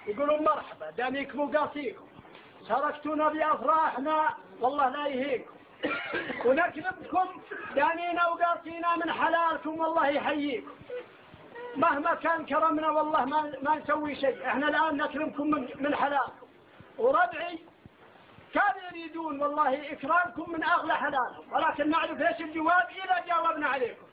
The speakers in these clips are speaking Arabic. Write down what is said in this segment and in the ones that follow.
يقولون مرحبا داميكم وقاسيكم شاركتونا بأفراحنا والله لا يهيكم ونكذبكم دامينا وقاسينا من حلالكم والله يحييكم مهما كان كرمنا والله ما نسوي شيء. احنا الآن نكرمكم من حلالكم وربعي كانوا يريدون والله إكرامكم من أغلى حلالهم ولكن نعرف ايش الجواب إذا جاوبنا عليكم.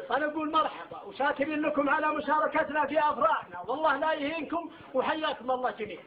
فنقول مرحبا وشاكرين لكم على مشاركتنا في أفراحنا والله لا يهينكم وحياكم الله جميعا.